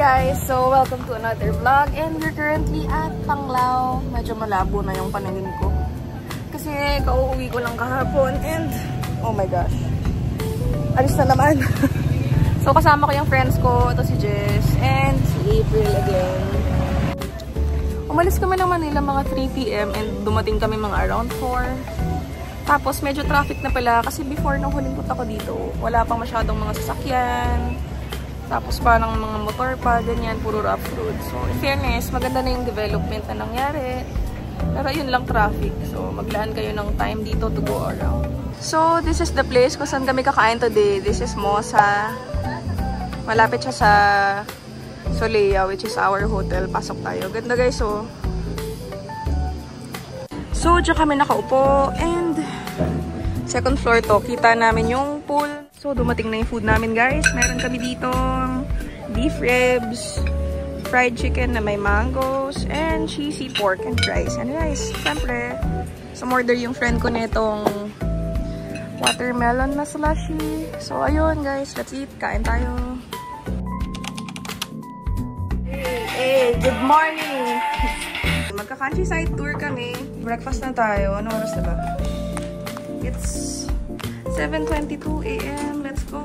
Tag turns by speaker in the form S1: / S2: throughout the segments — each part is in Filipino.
S1: guys! So, welcome to another vlog and we're currently at Panglao. Medyo malabo na yung paningin ko. Kasi kauuwi ko lang kahapon and oh my gosh. Alis na naman. So, kasama ko yung friends ko. Ito si Jess and si April again. Umalis kami ng Manila mga 3 PM and dumating kami mga around 4. Tapos, medyo traffic na pala kasi before nung huling punta ko dito, wala pang masyadong mga sasakyan. Tapos parang mga motor pa, ganyan, puro rough road. So, in fairness, maganda na yung development na nangyari. Pero yun lang traffic. So, maglaan kayo ng time dito to go around. So, this is the place kung saan kami kakain today. This is Mosa. Malapit siya sa Solea, which is our hotel. Pasok tayo. Ganda guys, oh. So, dyan kami nakaupo. And, second floor to. Kita namin yung pool. So, dumating na yung food namin, guys. Meron kami dito beef ribs, fried chicken na may mangoes, and cheesy pork and fries. And guys, syempre, sumorder yung friend ko nitong watermelon na slushy. So, ayun, guys. Let's eat. Kain tayo. Hey, good morning! Magka-countryside tour kami. Breakfast na tayo. Ano oras na ba? It's 7:22 AM. Let's go.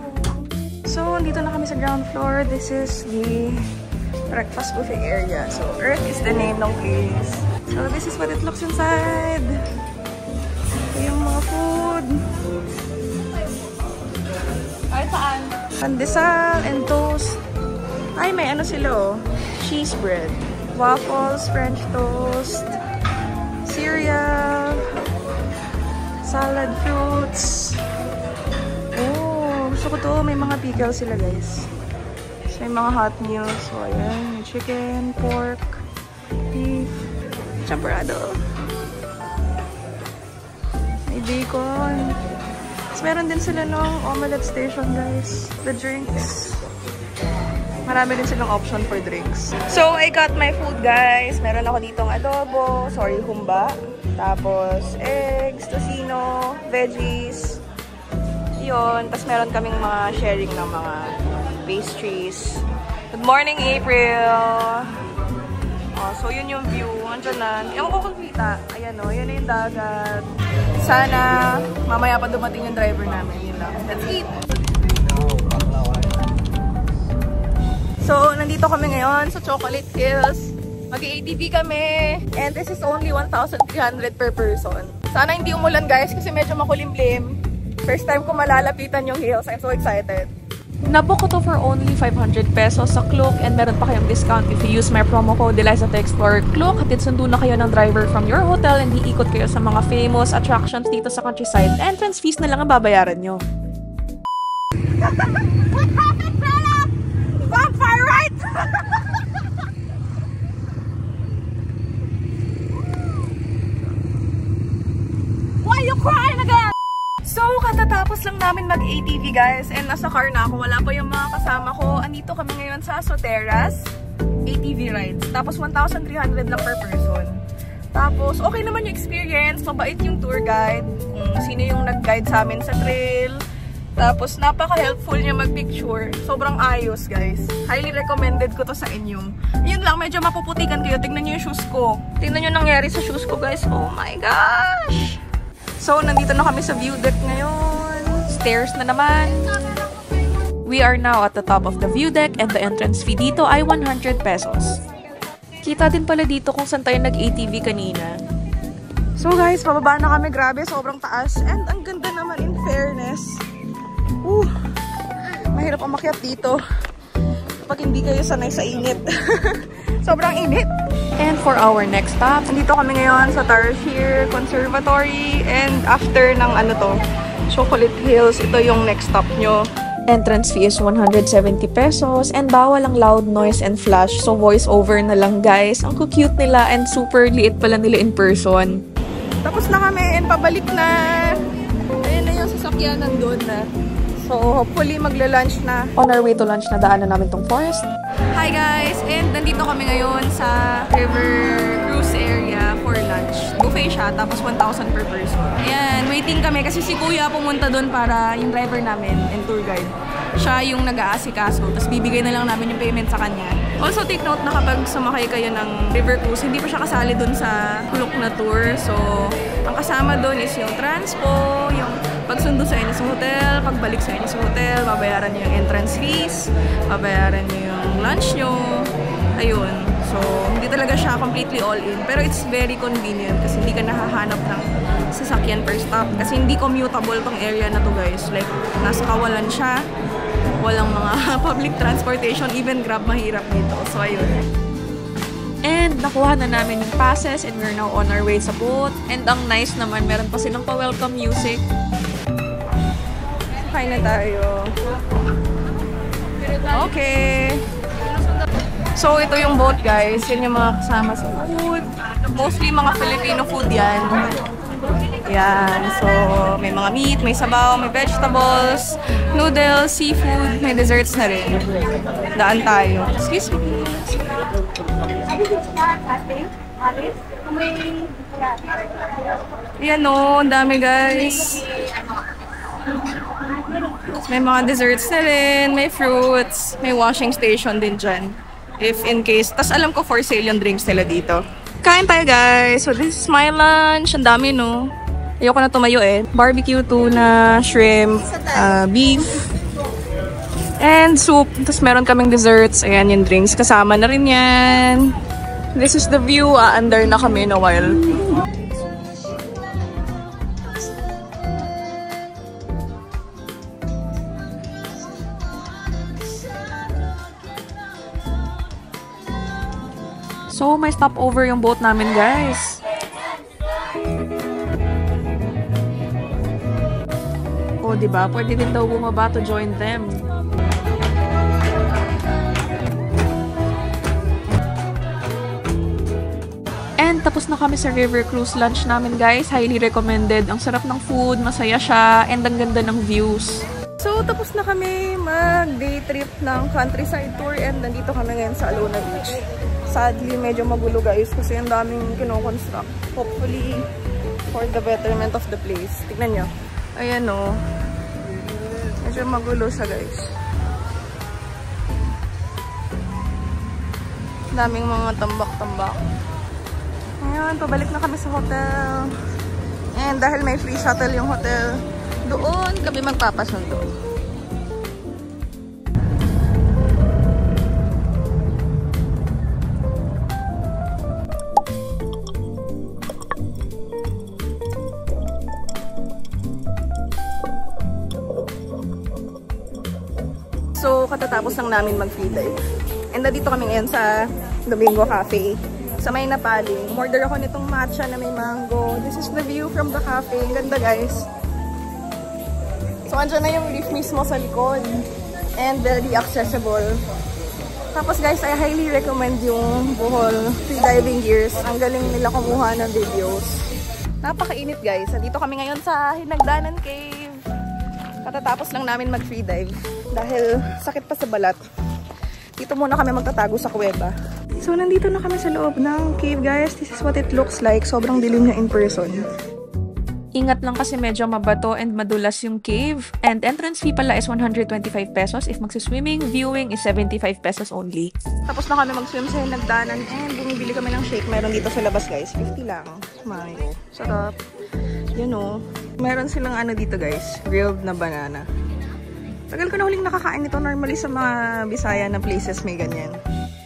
S1: So, dito na kami sa ground floor. This is the breakfast buffet area. So, Earth is the name ng place. So, this is what it looks inside. Ito yung mga food. Ay, saan? Pandesal and toast. Ay, may ano sila, oh. Cheese bread. Waffles, French toast. Cereal. Salad fruits. Gusto ko to. May mga pickles sila, guys. So, may mga hot meals. So, ayan. May chicken, pork, beef, champurrado. May bacon. Tapos, meron din sila ng omelette station, guys. The drinks. Marami din silang option for drinks. So, I got my food, guys. Meron ako ditong adobo. Sorry, humba. Tapos, eggs, tocino, veggies. Yun. Tapos meron kaming mga sharing ng mga pastries. Good morning, April! Oh, so, yun yung view. Andiyan na. Ewan ko kung kita. Ayan o. Yun na yung dagat. Sana mamaya pa dumating yung driver namin. Yun lang. Let's eat! So, nandito kami ngayon sa Chocolate Hills. Mag-ATV kami. And this is only 1,300 per person. Sana hindi umulan, guys, kasi medyo makulimlim. First time ko malalapitan yung hills. I'm so excited. Nabook ko to for only 500 pesos sa Klook and meron pa kayong discount if you use my promo code Eliza to Explore Klook. Hatid sundo na kayo ng driver from your hotel and iikot kayo sa mga famous attractions dito sa countryside. Entrance fees na lang ang babayaran nyo. What happened, Bella? Vampire right? Why are you crying again? So, katatapos lang namin mag-ATV, guys. And nasa car na ako. Wala pa yung mga kasama ko. Andito kami ngayon sa Soteras ATV rides. Tapos, 1,300 lang per person. Tapos, okay naman yung experience. Mabait yung tour guide. Sino yung nag-guide sa amin sa trail. Tapos, napaka-helpful niya mag-picture. Sobrang ayos, guys. Highly recommended ko to sa inyo. Yun lang, medyo mapuputikan kayo. Tingnan nyo yung shoes ko. Tingnan nyo nangyari sa shoes ko, guys. Oh my gosh! So, nandito na kami sa view deck ngayon. Stairs na naman. We are now at the top of the view deck and the entrance fee dito ay 100 pesos. Kita din pala dito kung saan tayo nag-ATV kanina. So guys, pababa na kami. Grabe, sobrang taas. And ang ganda naman in fairness. Mahirap umakyat dito kapag hindi kayo sanay sa init. Sobrang init. And for our next stop, nandito kami ngayon sa Tarsier Conservatory. And after ng ano to, Chocolate Hills, ito yung next stop nyo. Entrance fee is 170 pesos and bawal ang loud noise and flash. So voice over na lang, guys. Ang cute nila and super liit pala nila in person. Tapos na kami and pabalik na. Ayun na yung sasakyan nandun na. So hopefully magla-lunch na. On our way to lunch na daanan namin tong forest. Hi guys! And nandito kami ngayon sa River Cruise area for lunch. Buffet siya, tapos 1,000 per person. Ayan, waiting kami kasi si Kuya pumunta doon para yung driver namin and tour guide. Siya yung nag-aasikaso, tapos bibigay na lang namin yung payment sa kanya. Also, take note na kapag sumakay kayo ng River Cruise, hindi pa siya kasali doon sa Kulok na tour. So, ang kasama doon is yung transpo, yung pagsundo sa inyo sa hotel, pagbalik sa inyo sa hotel, babayaran niyo yung entrance fees, babayaran niyo yung lunch nyo. Ayun. So, hindi talaga siya completely all-in. Pero it's very convenient kasi hindi ka nahahanap ng sasakyan per stop. Kasi hindi commutable tong area na to guys. Like, nasa kawalan siya. Walang mga public transportation. Even Grab mahirap dito. So, ayun. And nakuha na namin yung passes and we're now on our way sa boat. And ang nice naman, meron pa silang pa-welcome music. Kain na tayo. Okay. So, ito yung boat, guys. Yan yung mga kasama sa food. Mostly mga Filipino food yan. Yan. So, may mga meat, may sabaw, may vegetables, noodles, seafood, may desserts na rin. Daan tayo. Excuse me. Yan o, ang dami guys. May mga desserts na rin, may fruits, may washing station din dyan. If in case, tas alam ko for sale yung drinks nila dito. Kain tayo guys. So this is my lunch. Ang dami no. Ayoko na tumayo eh. Barbecue, tuna, shrimp, beef, and soup. Tapos meron kaming desserts. Ayan yung drinks. Kasama na rin yan. This is the view. Under na kami in a while. So, may stopover yung boat namin, guys. Oh, diba? Pwede din daw bumaba to join them. And tapos na kami sa River Cruise lunch namin, guys. Highly recommended. Ang sarap ng food, masaya siya, and ang ganda ng views. So, tapos na kami mag-day trip ng countryside tour and nandito kami ngayon sa Alona Beach. Sadly, medyo magulo guys kasi ang daming kinoconstruct. Hopefully, for the betterment of the place. Tignan nyo. Ayan o. Medyo magulo siya guys. Daming mga tambak-tambak. Ayan, pabalik na kami sa hotel. And dahil may free shuttle yung hotel, doon kami magpapasundo. So, katatapos lang namin mag-free dive. And nandito kami ngayon sa Domingo Cafe. Sa may napaling. Umorder ako nitong matcha na may mango. This is the view from the cafe. Ang ganda guys. So, andyan na yung reef mismo sa likod. And very accessible. Tapos guys, I highly recommend yung Bohol free diving gears. Ang galing nila kumuha ng videos. Napakainit guys. Nandito kami ngayon sa Hinagdanan Cave. Katatapos lang namin mag-free dive. Dahil sakit pa sa balat. Dito muna kami magtatago sa kuweba. So, nandito na kami sa loob ng cave, guys. This is what it looks like. Sobrang dilim niya in person. Ingat lang kasi medyo mabato and madulas yung cave. And entrance fee pala is 125 pesos. If magsiswimming, viewing is 75 pesos only. Tapos na kami mag-swim sa Hinagdanan. And bumibili kami ng shake. Meron dito sa labas, guys. 50 lang. Mayo. Sarap. You know. Meron silang ano dito, guys. Grilled na banana. Tagal ko na huling nakakain ito. Normally sa mga Bisaya na places may ganyan.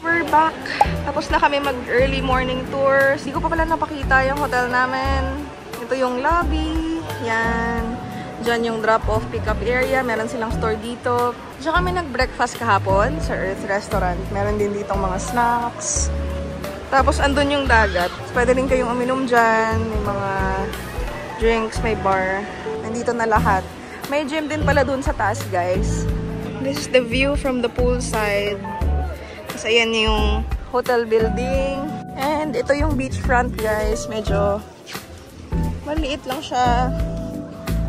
S1: We're back. Tapos na kami mag-early morning tours. Hindi ko pa pala napakita yung hotel namin. Ito yung lobby. Yan. Diyan yung drop-off pick-up area. Meron silang store dito. Diyan kami nag-breakfast kahapon sa Earth Restaurant. Meron din ditong mga snacks. Tapos andun yung dagat. Pwede rin kayong uminom dyan. May mga drinks, may bar. Nandito na lahat. May gym din pala dun sa taas, guys. This is the view from the poolside. Tapos ayan yung hotel building. And ito yung beachfront, guys. Medyo maliit lang siya.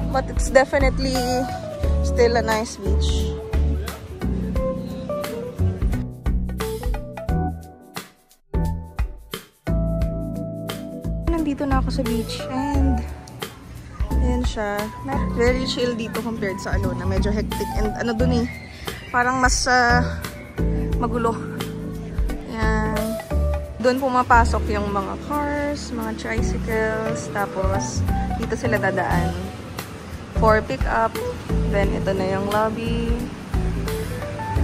S1: But it's definitely still a nice beach. nandito na ako sa beach and ayan siya. Very chill dito compared sa Alona. Medyo hectic and ano dun eh. Parang mas magulo. Ayan. Doon pumapasok yung mga cars, mga tricycles. Tapos dito sila dadaan for pick up. Then ito na yung lobby.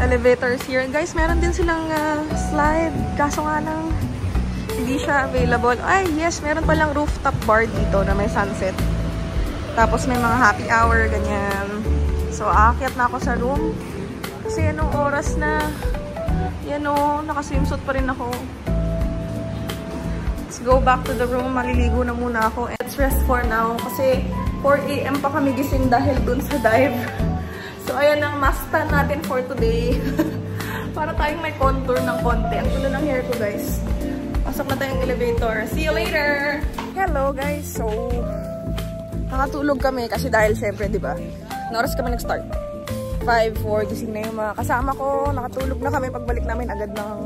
S1: Elevators here. Guys, meron din silang slide. Kaso nga lang hindi siya available. Ay, yes, meron palang rooftop bar dito na may sunset. Tapos may mga happy hour, ganyan. So, aakyat na ako sa room. Kasi anong oras na, yan o, nakaswimsuit pa rin ako. Let's go back to the room. Maliligo na muna ako. Let's rest for now. Kasi 4 AM pa kami gising dahil dun sa dive. So, ayan ang must plan natin for today. Para tayong may contour ng konti. Ang tulo ng hair ko, guys. Pasok na tayong elevator. See you later! Hello, guys. So, nakatulog kami kasi dahil syempre, di ba? Oras kami nag-start. 5:04, gising na yung mga kasama ko. Nakatulog na kami pagbalik namin agad ng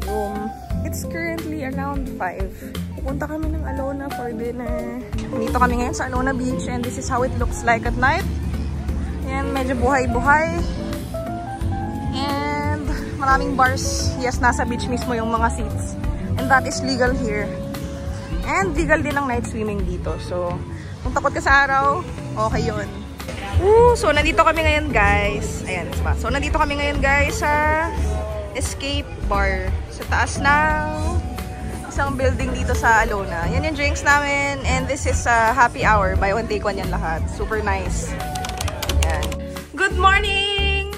S1: room. It's currently around 5. Pupunta kami ng Alona for dinner. Dito kami ngayon sa Alona Beach and this is how it looks like at night. Ayan, medyo buhay-buhay. And maraming bars. Yes, nasa beach mismo yung mga seats. And that is legal here. And legal din ang night swimming dito. So, kung takot ka sa araw, okay yun. So nandito kami ngayon, guys. Ayan, diba? So nandito kami ngayon, guys, sa Escape Bar. Sa taas ng isang building dito sa Alona. Yan yung drinks namin. And this is happy hour. Buy one, take one yan lahat. Super nice. Ayan. Good morning!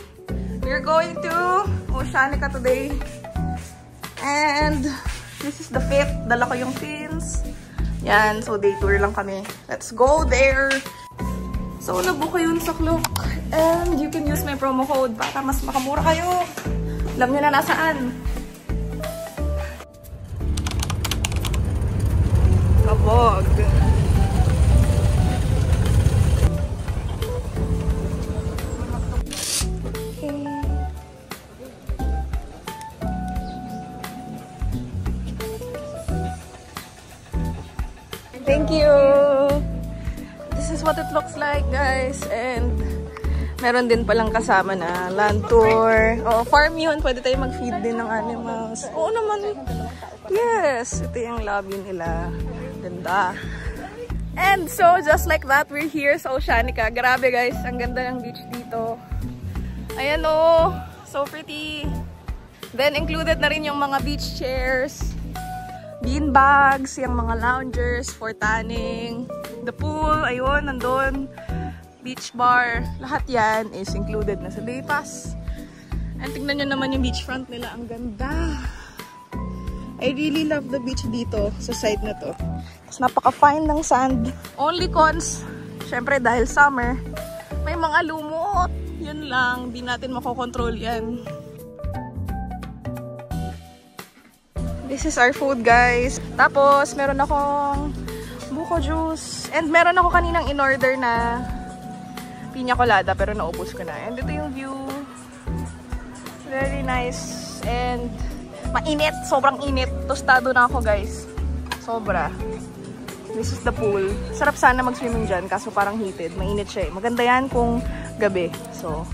S1: We're going to Oceanica today. And this is the fit. Dala ko yung fins. Yan, so day tour lang kami. Let's go there! So, nabook ko yun sa Klook. And you can use my promo code para mas makamura kayo. Alam nyo na nasaan. Kabog. Thank you! This is what it looks like, guys. And meron din palang kasama na land tour. Oh, farm yun. Pwede tayo mag-feed din ng animals. Oo naman. Yes! Ito yung lobby nila. Ganda. And so, just like that, we're here sa Oceanica. Grabe, guys. Ang ganda ng beach dito. Ayan o. So pretty. Then, included na rin yung mga beach chairs. Bean bags, yung mga loungers for tanning, the pool, ayun, nandun, beach bar, lahat yan is included na sa day pass. And tingnan nyo naman yung beachfront nila, ang ganda. I really love the beach dito, sa side na to. Tapos napaka-fine ng sand. Only cons, syempre dahil summer, may mga lumot. Yun lang, di natin makokontrol yan. This is our food, guys. Tapos, meron akong buko juice. And meron ako kaninang in-order na piña colada, pero naubos ko na. And ito yung view. Very nice. And mainit. Sobrang init. Tostado na ako, guys. Sobra. This is the pool. Sarap sana mag-swimming dyan, kaso parang heated. Mainit siya eh. Maganda yan kung gabi. So,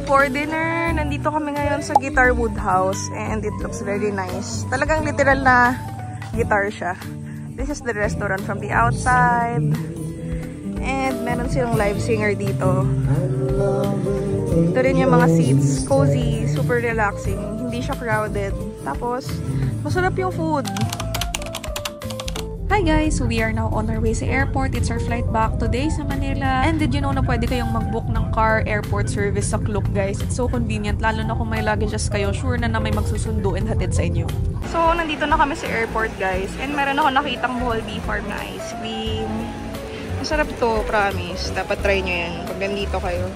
S1: for dinner, nandito kami ngayon sa Guitar Wood House and it looks very nice. Talagang literal na guitar siya. This is the restaurant from the outside. And meron silang live singer dito. Ito rin yung mga seats. Cozy, super relaxing. Hindi siya crowded. Tapos, masarap yung food.
S2: Hi guys! So we are now on our way sa airport. It's our flight back today sa Manila. And did you know na pwede kayong mag-book ng car airport service sa Klook, guys? It's so convenient, lalo na kung may luggages kayo. Sure na may magsusundo and hatid sa inyo.
S1: So, nandito na kami sa airport, guys. And meron ako nakitang Bohol Bee Farm na ice cream. Masarap to, promise. Dapat try nyo yan pag nandito kayo.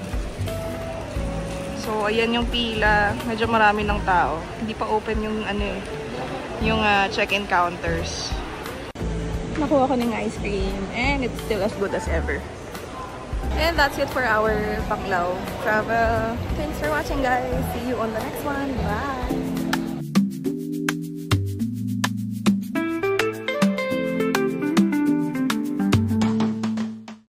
S1: So, ayan yung pila. Medyo marami ng tao. Hindi pa open yung yung check-in counters. Nakuha ko ng ice cream and it's still as good as ever. And that's it for our Panglao travel. Thanks for watching, guys. See you on the next one. Bye!